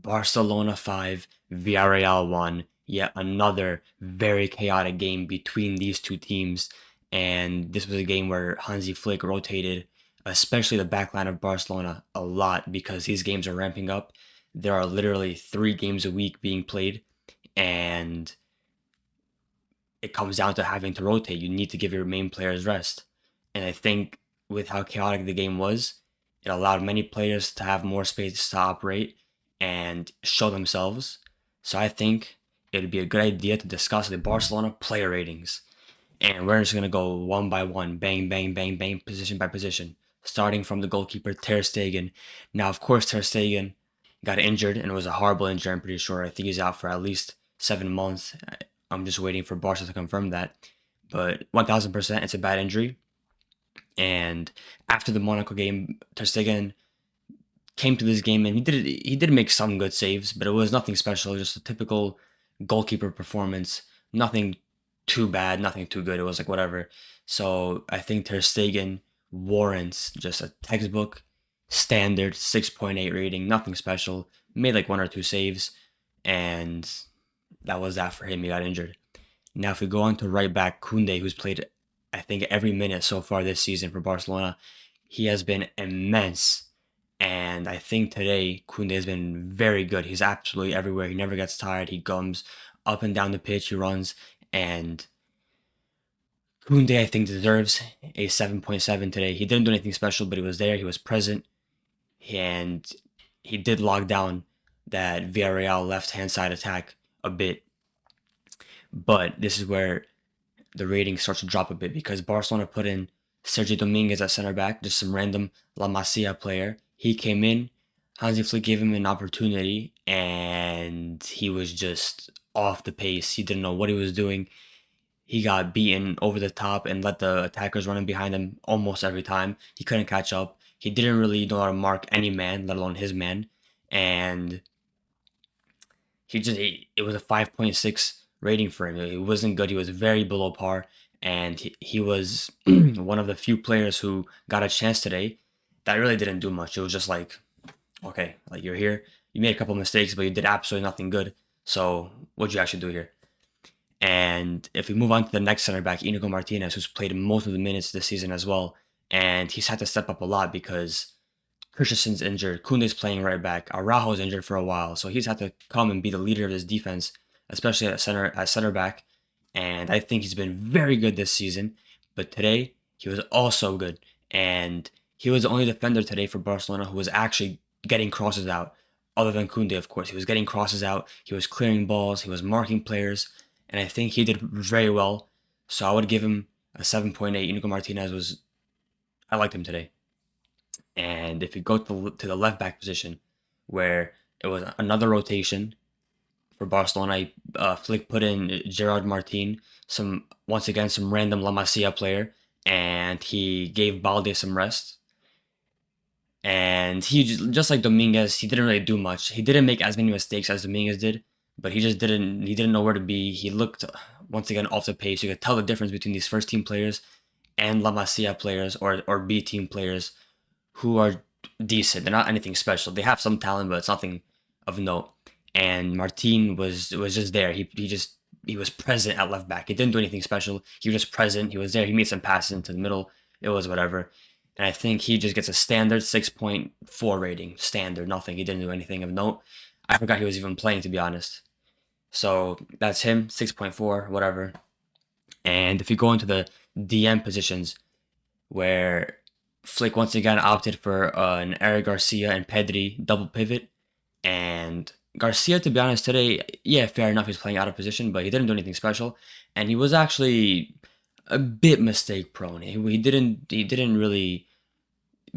Barcelona 5, Villareal 1. Yet another very chaotic game between these two teams. And this was a game where Hansi Flick rotated, especially the back line of Barcelona, a lot because these games are ramping up. There are literally 3 games a week being played, and it comes down to having to rotate. You need to give your main players rest. And I think with how chaotic the game was, it allowed many players to have more space to operate and show themselves. So I think it would be a good idea to discuss the Barcelona player ratings. And we're just going to go one by one, bang, bang, bang, bang, position by position, starting from the goalkeeper, Ter Stegen. Now, of course, Ter Stegen got injured, and it was a horrible injury, I'm pretty sure. I think he's out for at least 7 months. I'm just waiting for Barca to confirm that. But 1000%, it's a bad injury. And after the Monaco game, Ter Stegen came to this game and he did make some good saves, but it was nothing special, just a typical goalkeeper performance. Nothing too bad, nothing too good. It was like whatever. So I think Ter Stegen warrants just a textbook standard 6.8 rating, nothing special. Made like 1 or 2 saves, and that was that for him. He got injured. Now, if we go on to right back Koundé, who's played, I think, every minute so far this season for Barcelona, he has been immense. And I think today Koundé has been very good. He's absolutely everywhere. He never gets tired. He comes up and down the pitch. He runs, and Koundé, I think, deserves a 7.7 today. He didn't do anything special, but he was there. He was present, and he did log down that Villarreal left-hand side attack a bit. But this is where the rating starts to drop a bit because Barcelona put in Sergio Dominguez at center back, just some random La Masia player. He came in, Hansi Flick gave him an opportunity, and he was just off the pace. He didn't know what he was doing. He got beaten over the top and let the attackers run in behind him almost every time. He couldn't catch up. He didn't really know how to mark any man, let alone his man. And it was a 5.6 rating for him. It wasn't good. He was very below par, and he was one of the few players who got a chance today that really didn't do much. It was just like, okay, like you're here, you made a couple mistakes, but you did absolutely nothing good. So what'd you actually do here? And if we move on to the next center back, Inigo Martinez, who's played most of the minutes this season as well, and he's had to step up a lot because Christensen's injured, Koundé's playing right back, Araujo's injured for a while, so he's had to come and be the leader of his defense, especially at center back. And I think he's been very good this season. But today he was also good, and he was the only defender today for Barcelona who was actually getting crosses out, other than Koundé, of course. He was getting crosses out, he was clearing balls, he was marking players, and I think he did very well. So I would give him a 7.8. Inigo Martinez was, I liked him today. And if you go to the left back position, where it was another rotation for Barcelona, Flick put in Gerard Martin, once again some random La Masia player, and he gave Balde some rest. And he just like Dominguez, he didn't really do much. He didn't make as many mistakes as Dominguez did, but he just didn't. He didn't know where to be. He looked once again off the pace. You could tell the difference between these first team players and La Masia players or B team players who are decent. They're not anything special. They have some talent, but it's nothing of note. And Martin was just there. He was present at left back. He didn't do anything special. He was just present. He was there. He made some passes into the middle. It was whatever. And I think he just gets a standard 6.4 rating. Standard, nothing. He didn't do anything of note. I forgot he was even playing, to be honest. So that's him, 6.4, whatever. And if you go into the DM positions, where Flick once again opted for an Eric Garcia and Pedri double pivot. And Garcia, to be honest, today, yeah, fair enough, he's playing out of position, but he didn't do anything special. And he was actually a bit mistake prone. He didn't really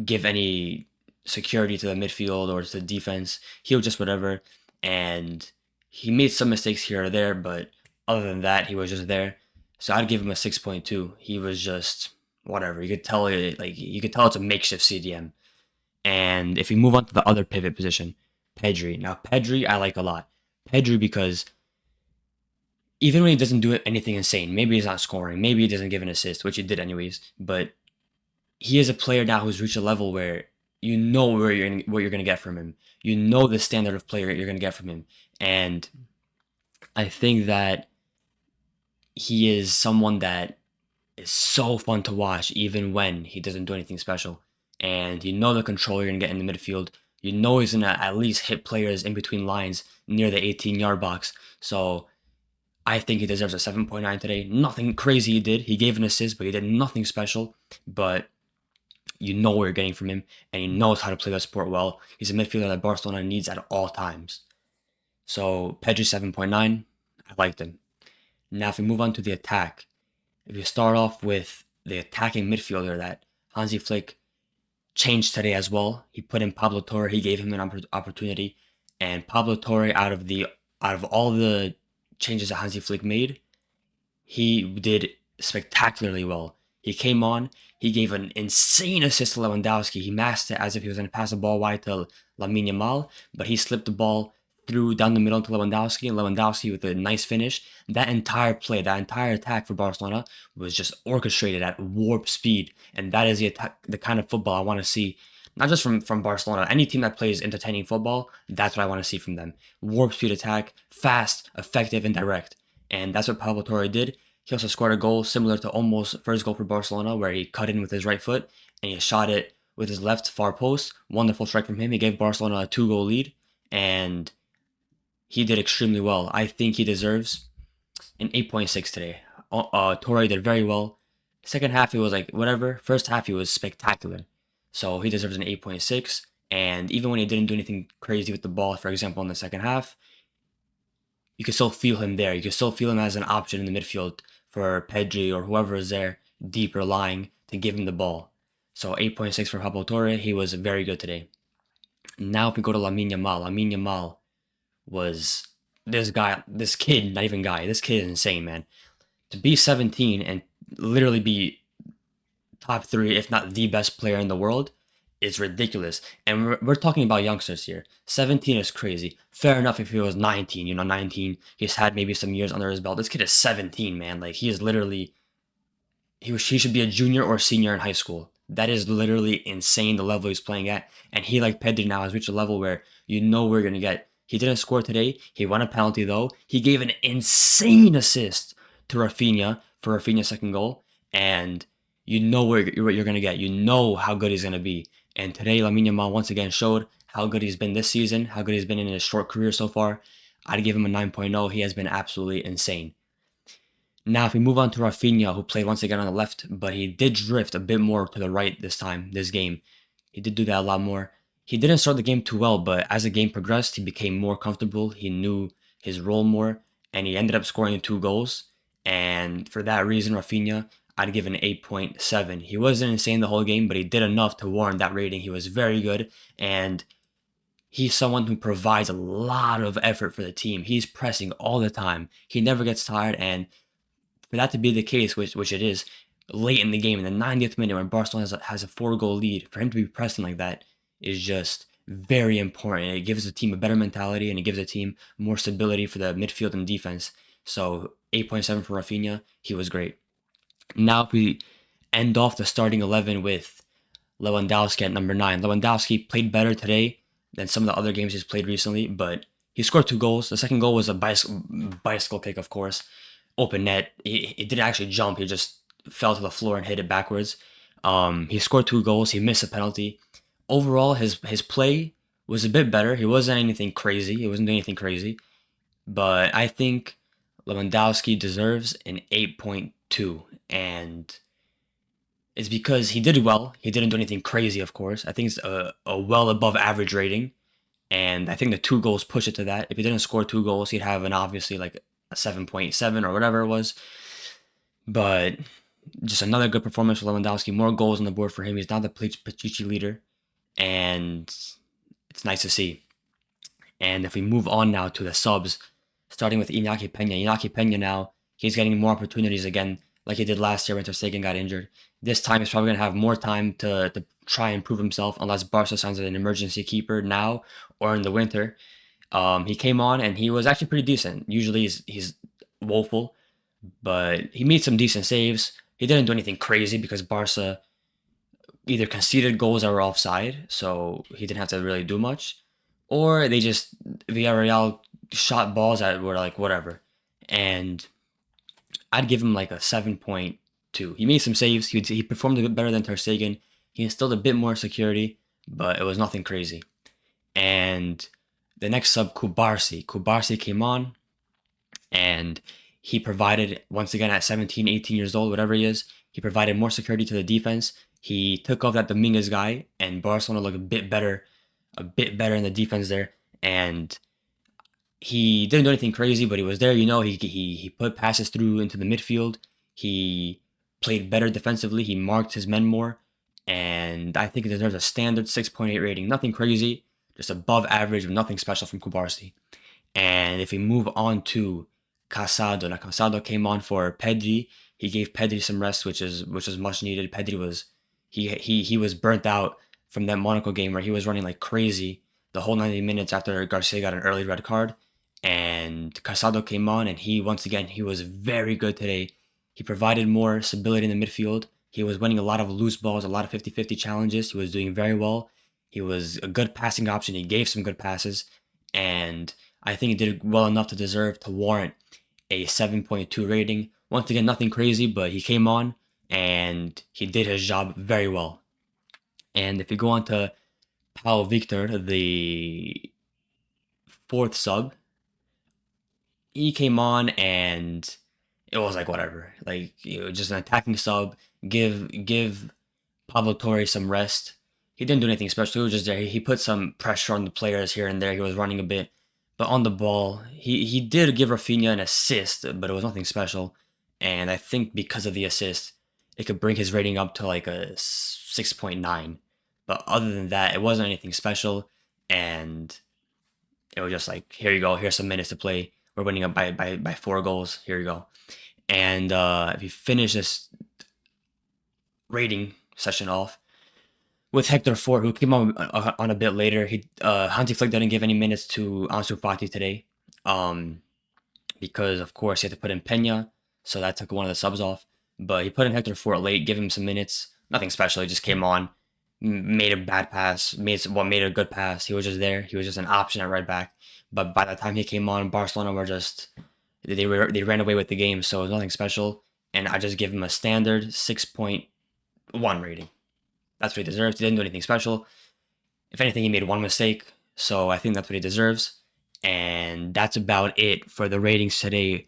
give any security to the midfield or to the defense. He was just whatever. And he made some mistakes here or there, but other than that, he was just there. So I'd give him a 6.2. He was just whatever. You could tell it's a makeshift CDM. And if we move on to the other pivot position, Pedri. Now Pedri I like a lot. Pedri because even when he doesn't do anything insane, maybe he's not scoring, maybe he doesn't give an assist, which he did anyways, but he is a player now who's reached a level where you know what you're gonna get from him. You know the standard of player you're gonna get from him, and I think that he is someone that is so fun to watch, even when he doesn't do anything special. And you know the control you're gonna get in the midfield. You know he's gonna at least hit players in between lines near the 18-yard box. So I think he deserves a 7.9 today. Nothing crazy he did. He gave an assist, but he did nothing special. But you know what you're getting from him, and he knows how to play the sport well. He's a midfielder that Barcelona needs at all times. So Pedri 7.9, I liked him. Now if we move on to the attack, if you start off with the attacking midfielder that Hansi Flick changed today as well, he put in Pablo Torre. He gave him an opportunity, and Pablo Torre, out of all the changes that Hansi Flick made, he did spectacularly well. He came on, he gave an insane assist to Lewandowski. He masked it as if he was going to pass the ball wide to Lamine Yamal, but he slipped the ball through down the middle to Lewandowski, and Lewandowski with a nice finish. That entire play, that entire attack for Barcelona was just orchestrated at warp speed, and that is the kind of football I want to see. Not just from Barcelona, any team that plays entertaining football, that's what I want to see from them. Warp speed attack, fast, effective, and direct. And that's what Pablo Torre did. He also scored a goal similar to almost first goal for Barcelona, where he cut in with his right foot and he shot it with his left far post. Wonderful strike from him. He gave Barcelona a 2-goal lead, and he did extremely well. I think he deserves an 8.6 today. Torre did very well. Second half, he was like whatever. First half, he was spectacular. So he deserves an 8.6. And even when he didn't do anything crazy with the ball, for example, in the second half, you can still feel him there. You can still feel him as an option in the midfield for Pedri or whoever is there deep or lying to give him the ball. So 8.6 for Pablo Torre. He was very good today. Now if we go to Lamine Yamal was this kid, not even guy. This kid is insane, man. To be 17 and literally be top three, if not the best player in the world, is ridiculous. And we're talking about youngsters here. 17 is crazy. Fair enough if he was 19, 19, he's had maybe some years under his belt. This kid is 17, man. Like, he is literally, he should be a junior or senior in high school. That is literally insane, the level he's playing at. And he, like Pedri now, has reached a level where you know we're going to get. He didn't score today. He won a penalty, though. He gave an insane assist to Rafinha for Rafinha's second goal. And you know what you're going to get. You know how good he's going to be. And today, Lamine Yamal once again showed how good he's been this season, how good he's been in his short career so far. I'd give him a 9.0. He has been absolutely insane. Now, if we move on to Rafinha, who played once again on the left, but he did drift a bit more to the right this game. He did do that a lot more. He didn't start the game too well, but as the game progressed, he became more comfortable. He knew his role more, and he ended up scoring 2 goals. And for that reason, Rafinha, I'd give an 8.7. He wasn't insane the whole game, but he did enough to warrant that rating. He was very good, and he's someone who provides a lot of effort for the team. He's pressing all the time. He never gets tired, and for that to be the case, which it is, late in the game, in the 90th minute when Barcelona has a 4-goal lead, for him to be pressing like that is just very important. It gives the team a better mentality, and it gives the team more stability for the midfield and defense. So 8.7 for Rafinha, he was great. Now if we end off the starting 11 with Lewandowski at number 9. Lewandowski played better today than some of the other games he's played recently, but he scored 2 goals. The second goal was a bicycle kick, of course. Open net. It didn't actually jump. He just fell to the floor and hit it backwards. He scored 2 goals. He missed a penalty. Overall, his play was a bit better. He wasn't anything crazy. He wasn't doing anything crazy. But I think Lewandowski deserves an 8.2. And it's because he did well. He didn't do anything crazy, of course. I think it's a well above average rating. And I think the 2 goals push it to that. If he didn't score 2 goals, he'd have an obviously like a 7.7 or whatever it was. But just another good performance for Lewandowski. More goals on the board for him. He's now the Pichichi leader. And it's nice to see. And if we move on now to the subs, starting with Iñaki Peña. Iñaki Peña now, he's getting more opportunities again, like he did last year when Ter Stegen got injured. This time he's probably going to have more time to try and prove himself, unless Barca signs an emergency keeper now or in the winter. He came on and he was actually pretty decent. Usually he's woeful, but he made some decent saves. He didn't do anything crazy because Barca either conceded goals that were offside, so he didn't have to really do much, or they just Villarreal shot balls that were like whatever. And I'd give him like a 7.2. He made some saves. He performed a bit better than Ter Stegen. He instilled a bit more security, but it was nothing crazy. And the next sub, Kubarsi. Kubarsi came on, and he provided, once again at 17, 18 years old, whatever he is, he provided more security to the defense. He took off that Dominguez guy, and Barcelona looked a bit better in the defense there. And he didn't do anything crazy, but he was there. He put passes through into the midfield. He played better defensively. He marked his men more, and I think he deserves a standard 6.8 rating. Nothing crazy, just above average, but nothing special from Kubarsi. And if we move on to Casado, now Casado came on for Pedri. He gave Pedri some rest, which is much needed. Pedri was he was burnt out from that Monaco game where he was running like crazy the whole 90 minutes after Garcia got an early red card. And Casado came on, and he was very good today. He provided more stability in the midfield. He was winning a lot of loose balls, a lot of 50-50 challenges. He was doing very well. He was a good passing option. He gave some good passes, and I think he did well enough to warrant a 7.2 rating. Once again, nothing crazy, but he came on and he did his job very well. And if you go on to Pau Victor, the fourth sub, he came on and it was like whatever, like just an attacking sub. Give Pablo Torre some rest. He didn't do anything special. He was just there. He put some pressure on the players here and there. He was running a bit, but on the ball, he did give Rafinha an assist, but it was nothing special. And I think because of the assist, it could bring his rating up to like a 6.9. But other than that, it wasn't anything special, and it was just like, here you go. Here's some minutes to play. We're winning up by 4 goals. Here you go. And if you finish this rating session off with Hector Fort, who came on a bit later. Hansi Flick didn't give any minutes to Ansu Fati today, because of course he had to put in Pena, so that took one of the subs off. But he put in Hector Fort late, give him some minutes. Nothing special. He just came on, made a bad pass, made a good pass. He was just there. He was just an option at right back. But by the time he came on, Barcelona were just they ran away with the game, so it was nothing special. And I just give him a standard 6.1 rating. That's what he deserves. He didn't do anything special. If anything, he made one mistake, so I think that's what he deserves. And that's about it for the ratings today.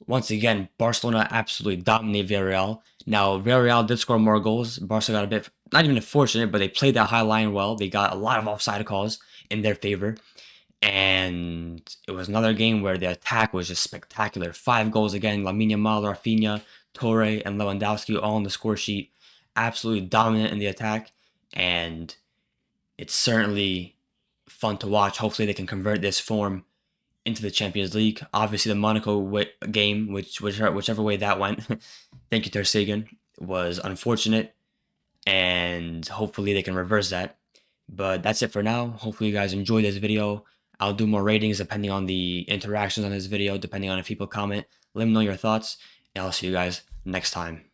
Once again, Barcelona absolutely dominated Villarreal. Now, Villarreal did score more goals. Barca got a bit, not even fortunate, but they played that high line well. They got a lot of offside calls in their favor. And it was another game where the attack was just spectacular. 5 goals again. Lamine Yamal, Rafinha, Torre, and Lewandowski all on the score sheet. Absolutely dominant in the attack. And it's certainly fun to watch. Hopefully they can convert this form into the Champions League. Obviously, the Monaco game, whichever way that went, thank you, Ter Stegen, was unfortunate. And hopefully they can reverse that. But that's it for now. Hopefully you guys enjoyed this video. I'll do more ratings depending on the interactions on this video, depending on if people comment. Let me know your thoughts, and I'll see you guys next time.